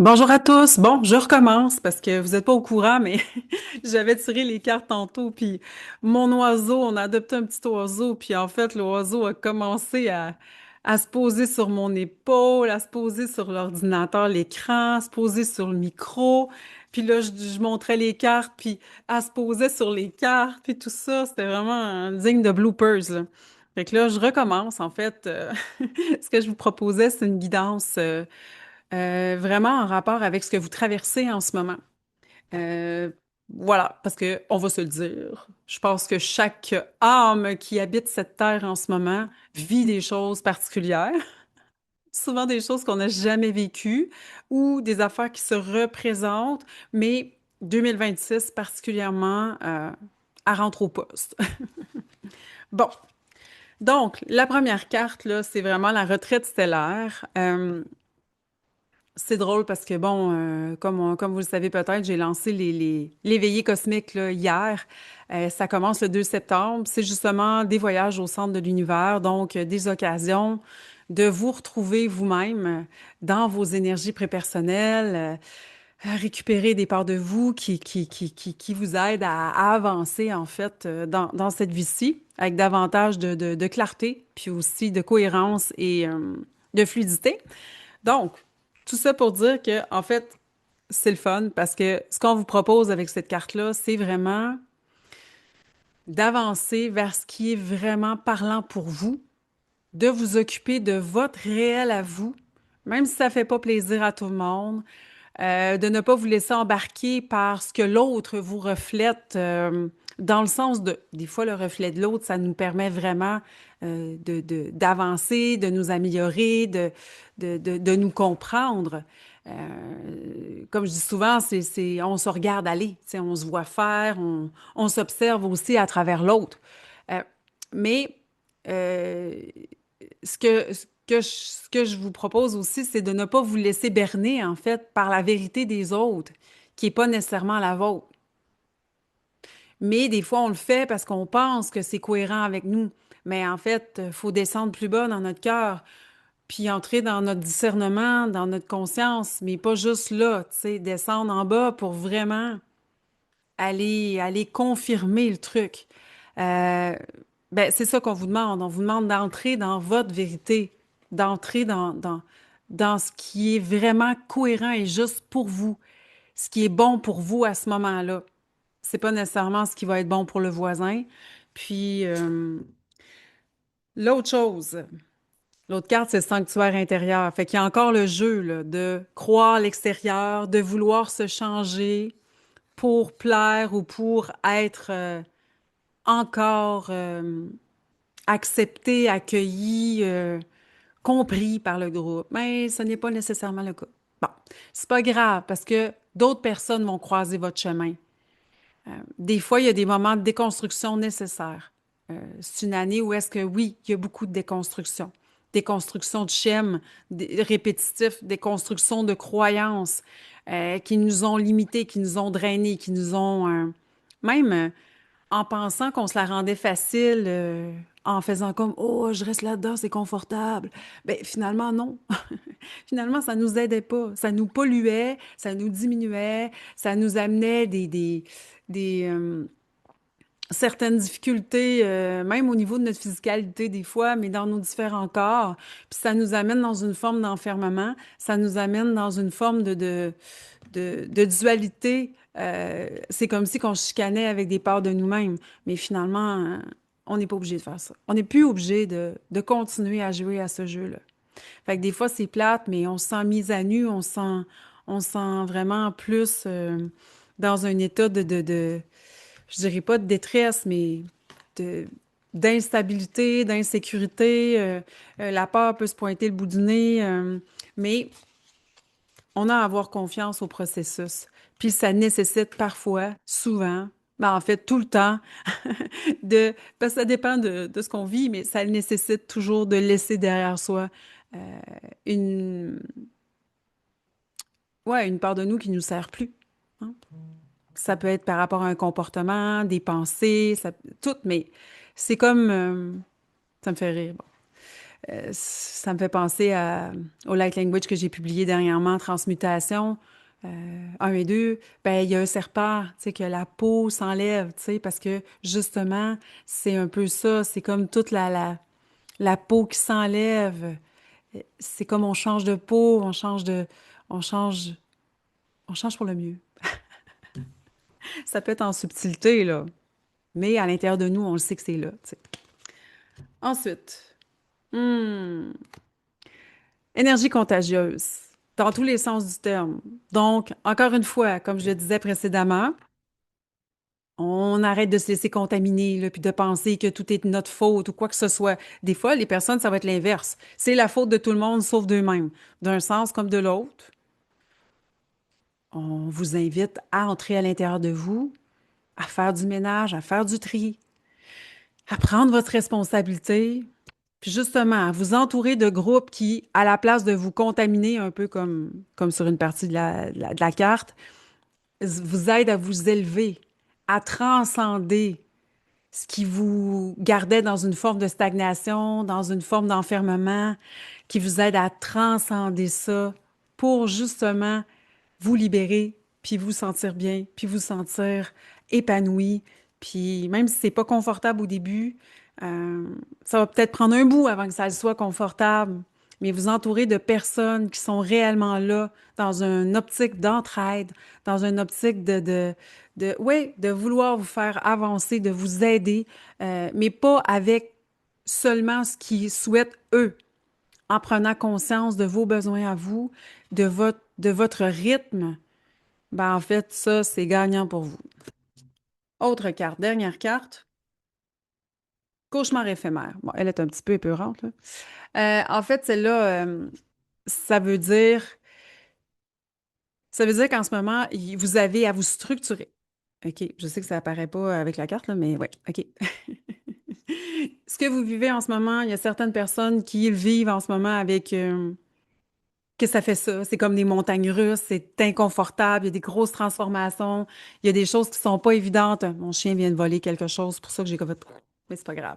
Bonjour à tous. Bon, je recommence parce que vous n'êtes pas au courant, mais j'avais tiré les cartes tantôt, puis mon oiseau, on a adopté un petit oiseau, puis en fait, l'oiseau a commencé à se poser sur mon épaule, à se poser sur l'ordinateur, l'écran, à se poser sur le micro, puis là, je montrais les cartes, puis elle se posait sur les cartes, puis tout ça, c'était vraiment digne de bloopers, là. Fait que là, je recommence, en fait. Ce que je vous proposais, c'est une guidance. Vraiment en rapport avec ce que vous traversez en ce moment. Euh, voilà, parce que on va se le dire, je pense que chaque âme qui habite cette terre en ce moment vit des choses particulières, souvent des choses qu'on n'a jamais vécues ou des affaires qui se représentent, mais 2026 particulièrement, elle rentre au poste. Bon, donc la première carte, là, c'est vraiment la retraite stellaire. C'est drôle parce que, bon, comme vous le savez peut-être, j'ai lancé les veillées cosmiques là, hier. Ça commence le 2 septembre. C'est justement des voyages au centre de l'univers, donc des occasions de vous retrouver vous-même dans vos énergies prépersonnelles, récupérer des parts de vous qui vous aident à avancer, en fait, dans cette vie-ci, avec davantage de clarté, puis aussi de cohérence et de fluidité. Donc, tout ça pour dire que, en fait, c'est le fun parce que ce qu'on vous propose avec cette carte-là, c'est vraiment d'avancer vers ce qui est vraiment parlant pour vous, de vous occuper de votre réel à vous, même si ça fait pas plaisir à tout le monde, de ne pas vous laisser embarquer par ce que l'autre vous reflète, dans le sens de, des fois, le reflet de l'autre, ça nous permet vraiment d'avancer, de nous améliorer, de nous comprendre. Comme je dis souvent, on se regarde aller, tu sais, on se voit faire, on s'observe aussi à travers l'autre. Euh, mais euh, ce que je vous propose aussi, c'est de ne pas vous laisser berner, en fait, par la vérité des autres, qui n'est pas nécessairement la vôtre. Mais des fois, on le fait parce qu'on pense que c'est cohérent avec nous. Mais en fait, il faut descendre plus bas dans notre cœur, puis entrer dans notre discernement, dans notre conscience, mais pas juste là, tu sais, descendre en bas pour vraiment aller confirmer le truc. Euh, ben, c'est ça qu'on vous demande. On vous demande d'entrer dans votre vérité, d'entrer dans ce qui est vraiment cohérent et juste pour vous, ce qui est bon pour vous à ce moment-là. C'est pas nécessairement ce qui va être bon pour le voisin. Puis, l'autre chose, l'autre carte, c'est le sanctuaire intérieur. Fait qu'il y a encore le jeu, là, de croire l'extérieur, de vouloir se changer pour plaire ou pour être encore accepté, accueilli, compris par le groupe. Mais ce n'est pas nécessairement le cas. Bon, c'est pas grave parce que d'autres personnes vont croiser votre chemin. Des fois, il y a des moments de déconstruction nécessaires. C'est une année où est-ce que oui, il y a beaucoup de déconstruction. Déconstruction de schèmes répétitifs, déconstruction de croyances qui nous ont limités, qui nous ont drainés, qui nous ont même en pensant qu'on se la rendait facile, en faisant comme oh, je reste là-dedans, c'est confortable. Ben finalement non. Finalement, ça nous aidait pas. Ça nous polluait, ça nous diminuait, ça nous amenait des certaines difficultés, même au niveau de notre physicalité des fois, mais dans nos différents corps. Puis ça nous amène dans une forme d'enfermement, ça nous amène dans une forme de dualité. C'est comme si on se chicanait avec des parts de nous-mêmes, mais finalement, on n'est pas obligé de faire ça. On n'est plus obligé de continuer à jouer à ce jeu-là. Fait que des fois, c'est plate, mais on se sent mis à nu, on se sent vraiment plus dans un état je dirais pas de détresse, mais de, d'instabilité, d'insécurité. La peur peut se pointer le bout du nez, mais on a à avoir confiance au processus. Puis ça nécessite parfois, souvent, ben en fait tout le temps, parce que ça dépend de ce qu'on vit, mais ça nécessite toujours de laisser derrière soi une, ouais, une part de nous qui nous sert plus, hein. Ça peut être par rapport à un comportement, des pensées, tout, mais c'est comme, ça me fait rire. Bon. Ça me fait penser au Light Language que j'ai publié dernièrement, Transmutation 1 et 2. Ben, il y a un serpent, tu sais, que la peau s'enlève, tu sais, parce que justement, c'est un peu ça, c'est comme toute la peau qui s'enlève. C'est comme on change de peau, on change, on change pour le mieux. Ça peut être en subtilité, là, mais à l'intérieur de nous, on le sait que c'est là, tu sais. Ensuite, hmm, énergie contagieuse, dans tous les sens du terme. Donc, encore une fois, comme je le disais précédemment, on arrête de se laisser contaminer, là, puis de penser que tout est de notre faute ou quoi que ce soit. Des fois, les personnes, ça va être l'inverse. C'est la faute de tout le monde sauf d'eux-mêmes, d'un sens comme de l'autre. On vous invite à entrer à l'intérieur de vous, à faire du ménage, à faire du tri, à prendre votre responsabilité, puis justement, à vous entourer de groupes qui, à la place de vous contaminer un peu comme sur une partie de la carte, vous aident à vous élever, à transcender ce qui vous gardait dans une forme de stagnation, dans une forme d'enfermement, qui vous aide à transcender ça pour justement vous libérer, puis vous sentir bien, puis vous sentir épanoui. Puis même si c'est pas confortable au début, euh, ça va peut-être prendre un bout avant que ça soit confortable, mais vous entourez de personnes qui sont réellement là dans une optique d'entraide, dans une optique oui, de vouloir vous faire avancer, de vous aider, mais pas avec seulement ce qu'ils souhaitent eux, en prenant conscience de vos besoins à vous, de votre rythme. Ben, en fait, ça, c'est gagnant pour vous. Autre carte, dernière carte, cauchemar éphémère. Bon, elle est un petit peu épeurante, là. En fait, celle-là, ça veut dire, ça veut dire qu'en ce moment, vous avez à vous structurer. OK, je sais que ça apparaît pas avec la carte, là, mais ouais, OK. Ce que vous vivez en ce moment, il y a certaines personnes qui le vivent en ce moment avec que ça fait ça. C'est comme des montagnes russes, c'est inconfortable, il y a des grosses transformations, il y a des choses qui sont pas évidentes. Mon chien vient de voler quelque chose, c'est pour ça que j'ai comme fait, mais c'est pas grave.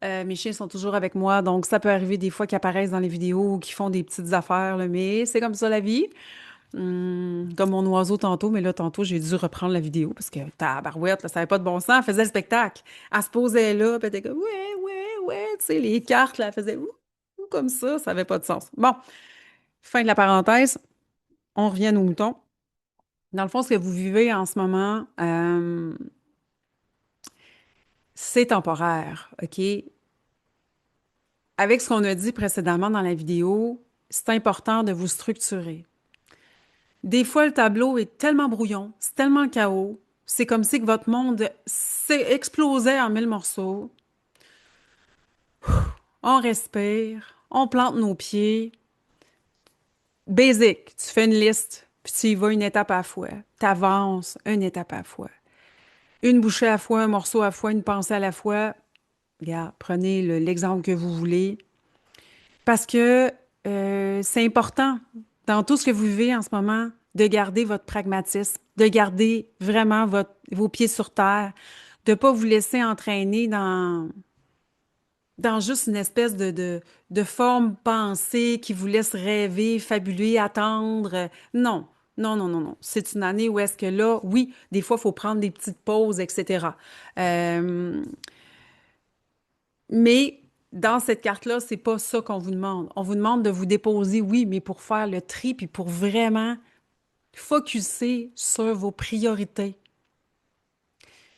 Mes chiens sont toujours avec moi, donc ça peut arriver des fois qu'ils apparaissent dans les vidéos ou qu'ils font des petites affaires, là, mais c'est comme ça la vie. Comme mon oiseau tantôt, mais là, tantôt, j'ai dû reprendre la vidéo parce que tabarouette, là, ça n'avait pas de bon sens. Elle faisait le spectacle. Elle se posait là, puis elle était comme ouais, ouais, ouais, tu sais, les cartes, là, elle faisait ouh, ouh, comme ça n'avait pas de sens. Bon, fin de la parenthèse, on revient aux moutons. Dans le fond, ce que vous vivez en ce moment, c'est temporaire, OK? Avec ce qu'on a dit précédemment dans la vidéo, c'est important de vous structurer. Des fois, le tableau est tellement brouillon, c'est tellement chaos, c'est comme si que votre monde explosait en mille morceaux. On respire, on plante nos pieds. Basic, tu fais une liste, puis tu y vas une étape à la fois. Tu avances une étape à la fois. Une bouchée à la fois, un morceau à la fois, une pensée à la fois. Regarde, prenez l'exemple que vous voulez. Parce que c'est important dans tout ce que vous vivez en ce moment de garder votre pragmatisme, de garder vraiment vos pieds sur terre, de ne pas vous laisser entraîner dans juste une espèce de forme pensée qui vous laisse rêver, fabuler, attendre. Non, non, non, non, non. C'est une année où est-ce que là, oui, des fois, il faut prendre des petites pauses, etc. Euh, mais dans cette carte-là, c'est pas ça qu'on vous demande. On vous demande de vous déposer, oui, mais pour faire le tri, puis pour vraiment focuser sur vos priorités.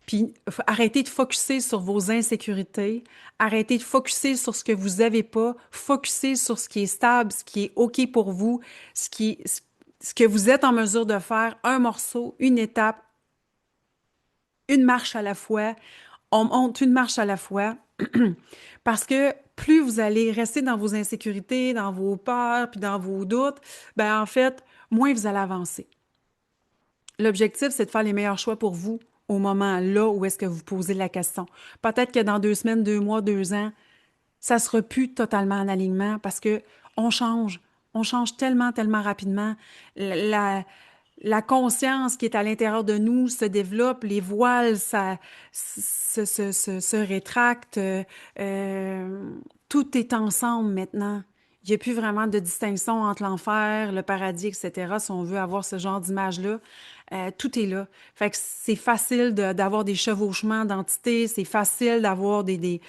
Puis arrêtez de focuser sur vos insécurités, arrêtez de focuser sur ce que vous n'avez pas, focuser sur ce qui est stable, ce qui est OK pour vous, ce que vous êtes en mesure de faire, un morceau, une étape, une marche à la fois. On monte une marche à la fois parce que plus vous allez rester dans vos insécurités, dans vos peurs, puis dans vos doutes, ben en fait, moins vous allez avancer. L'objectif, c'est de faire les meilleurs choix pour vous au moment là où est-ce que vous posez la question. Peut-être que dans 2 semaines, 2 mois, 2 ans, ça sera plus totalement en alignement parce que on change. On change tellement, tellement rapidement. La, la conscience qui est à l'intérieur de nous se développe, les voiles ça, se rétractent. Tout est ensemble maintenant. Il n'y a plus vraiment de distinction entre l'enfer, le paradis, etc. Si on veut avoir ce genre d'image-là, tout est là. Fait que c'est facile d'avoir des chevauchements d'entités, c'est facile d'avoir de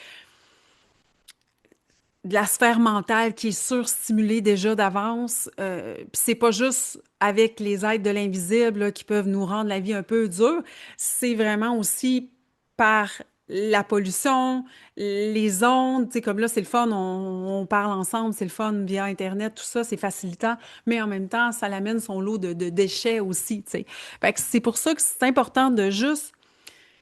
la sphère mentale qui est surstimulée déjà d'avance. Puis c'est pas juste avec les aides de l'invisible là, qui peuvent nous rendre la vie un peu dure, c'est vraiment aussi par la pollution, les ondes, tu sais, comme là, c'est le fun, on parle ensemble, c'est le fun via Internet, tout ça, c'est facilitant, mais en même temps, ça l'amène son lot de déchets aussi, tu sais. Fait que c'est pour ça que c'est important de juste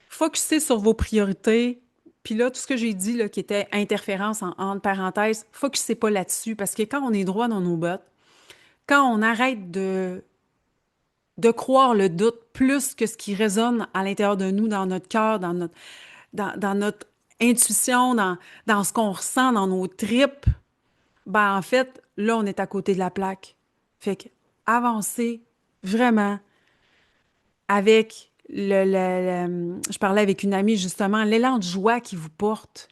focuser sur vos priorités. Puis là, tout ce que j'ai dit, là, qui était interférence entre parenthèses, focussez pas là-dessus parce que quand on est droit dans nos bottes, quand on arrête de croire le doute plus que ce qui résonne à l'intérieur de nous, dans notre cœur, dans notre intuition, dans ce qu'on ressent, dans nos tripes, ben en fait, là, on est à côté de la plaque. Fait que avancez vraiment avec je parlais avec une amie justement, l'élan de joie qui vous porte,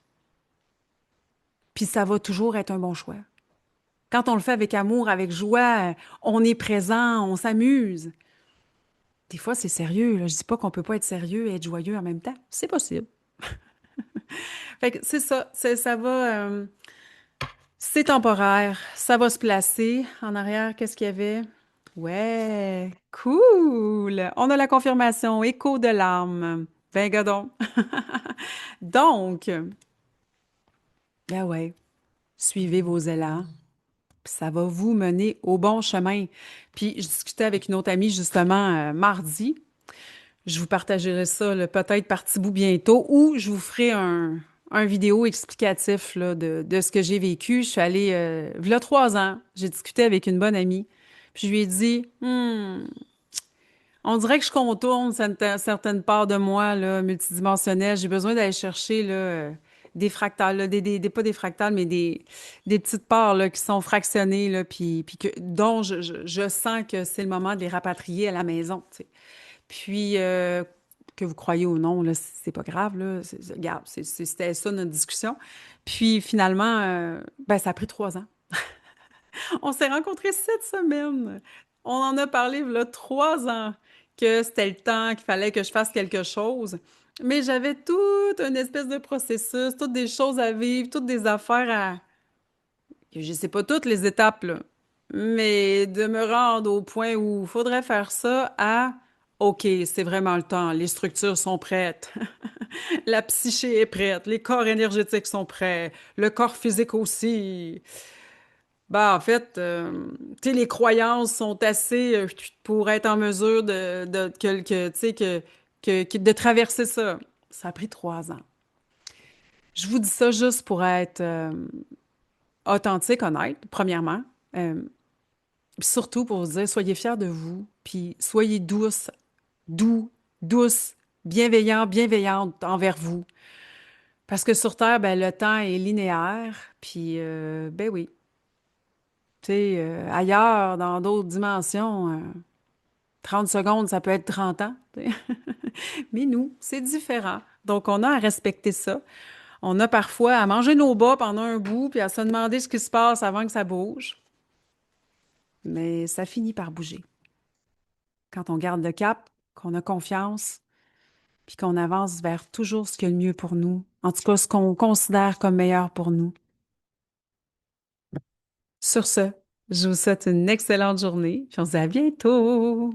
puis ça va toujours être un bon choix. Quand on le fait avec amour, avec joie, on est présent, on s'amuse. Des fois, c'est sérieux, là. Je dis pas qu'on peut pas être sérieux et être joyeux en même temps. C'est possible. Fait que c'est ça, ça va, c'est temporaire, ça va se placer. En arrière, qu'est-ce qu'il y avait? Ouais, cool. On a la confirmation, écho de l'âme. Ben, gadon. Donc, ben ouais, suivez vos élans, puis ça va vous mener au bon chemin. Puis, je discutais avec une autre amie justement mardi. Je vous partagerai ça là, peut-être par petit bout bientôt ou je vous ferai un vidéo explicatif là, de ce que j'ai vécu. Je suis allée, v'là 3 ans, j'ai discuté avec une bonne amie. Puis je lui ai dit, on dirait que je contourne certaines parts de moi là, multidimensionnelles. J'ai besoin d'aller chercher là, des fractales, là, pas des fractales, mais des petites parts là, qui sont fractionnées, là, dont je sens que c'est le moment de les rapatrier à la maison. Tu sais. Puis, que vous croyez ou non, là, c'est pas grave, là. Regarde, c'était ça notre discussion. Puis finalement, ben, ça a pris 3 ans. On s'est rencontrés cette semaine. On en a parlé, là, 3 ans, que c'était le temps, qu'il fallait que je fasse quelque chose. Mais j'avais toute une espèce de processus, toutes des choses à vivre, toutes des affaires à... Je sais pas toutes les étapes, là. Mais de me rendre au point où il faudrait faire ça à... OK, c'est vraiment le temps. Les structures sont prêtes. La psyché est prête. Les corps énergétiques sont prêts. Le corps physique aussi. Bah, en fait, tu sais, les croyances sont assez pour être en mesure tu sais, de traverser ça. Ça a pris 3 ans. Je vous dis ça juste pour être authentique, honnête, premièrement. Euh, Puis surtout pour vous dire, soyez fiers de vous, puis soyez doux, douce, bienveillante envers vous. Parce que sur Terre, ben, le temps est linéaire, puis ben oui, tu sais, ailleurs, dans d'autres dimensions, 30 secondes, ça peut être 30 ans. Tu sais. Mais nous, c'est différent. Donc, on a à respecter ça. On a parfois à manger nos bas pendant un bout, puis à se demander ce qui se passe avant que ça bouge. Mais ça finit par bouger. Quand on garde le cap, qu'on a confiance, puis qu'on avance vers toujours ce qui est le mieux pour nous. En tout cas, ce qu'on considère comme meilleur pour nous. Sur ce, je vous souhaite une excellente journée, puis on se dit à bientôt.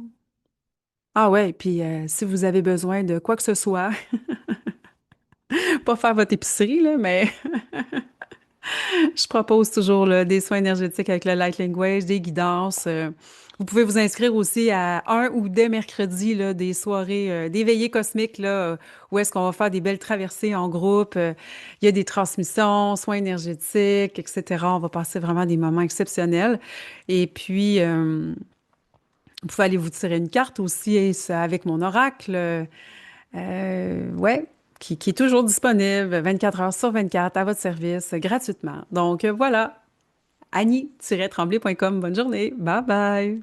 Ah ouais, puis si vous avez besoin de quoi que ce soit, pas faire votre épicerie, là, mais je propose toujours là, des soins énergétiques avec le Light Language, des guidances. Vous pouvez vous inscrire aussi à un ou des mercredis là, des soirées, des veillées cosmiques là, où est-ce qu'on va faire des belles traversées en groupe. Il y a des transmissions, soins énergétiques, etc. On va passer vraiment des moments exceptionnels. Et puis, vous pouvez aller vous tirer une carte aussi et ça, avec mon oracle. Ouais, qui est toujours disponible 24 heures sur 24 à votre service gratuitement. Donc voilà, Annie-tremblay.com. Bonne journée. Bye bye.